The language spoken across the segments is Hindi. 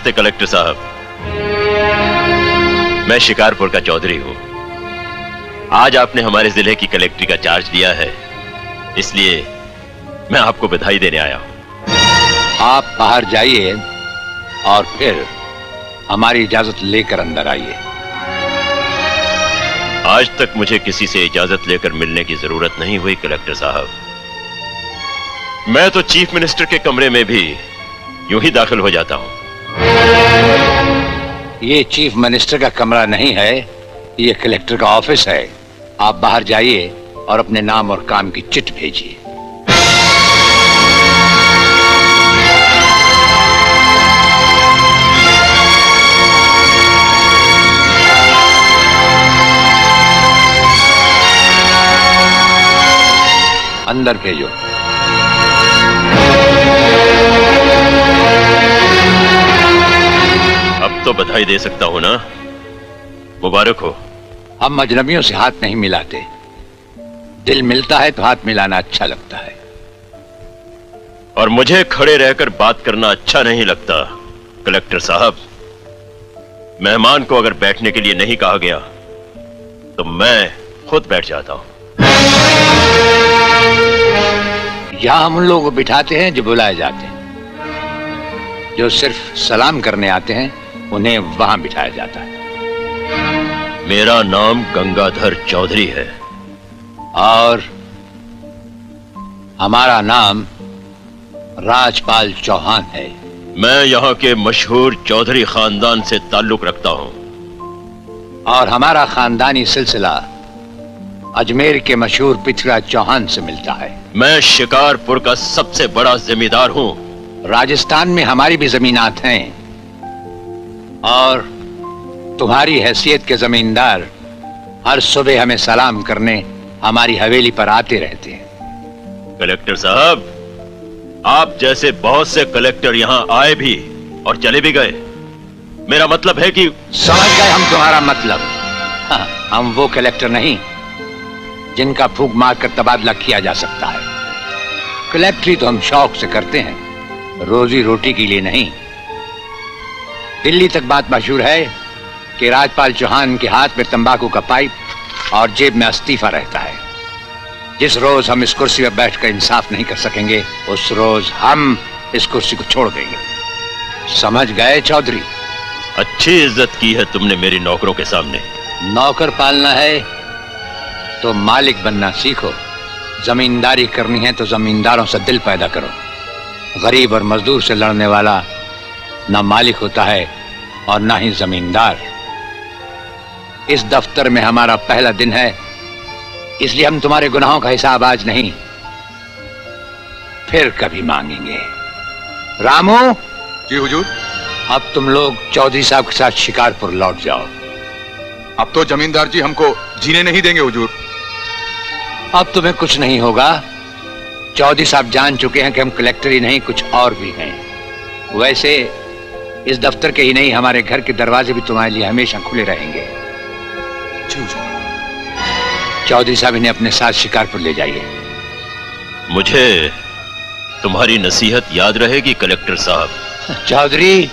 नमस्ते कलेक्टर साहब, मैं शिकारपुर का चौधरी हूं। आज आपने हमारे जिले की कलेक्ट्री का चार्ज लिया है, इसलिए मैं आपको बधाई देने आया हूं। आप बाहर जाइए और फिर हमारी इजाजत लेकर अंदर आइए। आज तक मुझे किसी से इजाजत लेकर मिलने की जरूरत नहीं हुई कलेक्टर साहब। मैं तो चीफ मिनिस्टर के कमरे में भी यूं ही दाखिल हो जाता हूं। ये चीफ मिनिस्टर का कमरा नहीं है, ये कलेक्टर का ऑफिस है। आप बाहर जाइए और अपने नाम और काम की चिट भेजिए। अंदर भेजो। अब तो बधाई दे सकता हूं ना? मुबारक हो। हम अजनबियों से हाथ नहीं मिलाते। दिल मिलता है तो हाथ मिलाना अच्छा लगता है। और मुझे खड़े रहकर बात करना अच्छा नहीं लगता कलेक्टर साहब। मेहमान को अगर बैठने के लिए नहीं कहा गया तो मैं खुद बैठ जाता हूं। यहां हम उन लोगों को बिठाते हैं जो बुलाए जाते हैं। जो सिर्फ सलाम करने आते हैं उन्हें वहां बिठाया जाता है। मेरा नाम गंगाधर चौधरी है और हमारा नाम राजपाल चौहान है। मैं यहाँ के मशहूर चौधरी खानदान से ताल्लुक रखता हूँ और हमारा खानदानी सिलसिला अजमेर के मशहूर पृथ्वीराज चौहान से मिलता है। मैं शिकारपुर का सबसे बड़ा जमींदार हूँ। राजस्थान में हमारी भी जमीनात हैं और तुम्हारी हैसियत के जमींदार हर सुबह हमें सलाम करने हमारी हवेली पर आते रहते हैं। कलेक्टर साहब, आप जैसे बहुत से कलेक्टर यहाँ आए भी और चले भी गए। मेरा मतलब है कि समझ गए हम तुम्हारा मतलब। हाँ, हम वो कलेक्टर नहीं जिनका फूंक मारकर तबादला किया जा सकता है। कलेक्टरी तो हम शौक से करते हैं, रोजी रोटी के लिए नहीं। दिल्ली तक बात मशहूर है कि राजपाल चौहान के हाथ में तंबाकू का पाइप और जेब में इस्तीफा रहता है। जिस रोज हम इस कुर्सी पर बैठकर इंसाफ नहीं कर सकेंगे उस रोज हम इस कुर्सी को छोड़ देंगे। समझ गए चौधरी? अच्छी इज्जत की है तुमने मेरी नौकरों के सामने। नौकर पालना है तो मालिक बनना सीखो। जमींदारी करनी है तो जमींदारों से दिल पैदा करो। गरीब और मजदूर से लड़ने वाला ना मालिक होता है और ना ही जमींदार। इस दफ्तर में हमारा पहला दिन है, इसलिए हम तुम्हारे गुनाहों का हिसाब आज नहीं फिर कभी मांगेंगे। रामू। जी हुजूर। अब तुम लोग चौधरी साहब के साथ शिकारपुर लौट जाओ। अब तो जमींदार जी हमको जीने नहीं देंगे हुजूर। अब तुम्हें कुछ नहीं होगा। चौधरी साहब जान चुके हैं कि हम कलेक्टर ही नहीं कुछ और भी हैं। वैसे इस दफ्तर के ही नहीं हमारे घर के दरवाजे भी तुम्हारे लिए हमेशा खुले रहेंगे। चौधरी साहब इन्हें अपने साथ शिकारपुर ले जाइए। मुझे तुम्हारी नसीहत याद रहेगी कलेक्टर साहब। चौधरी,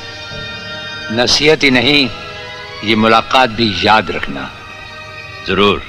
नसीहत ही नहीं ये मुलाकात भी याद रखना। जरूर।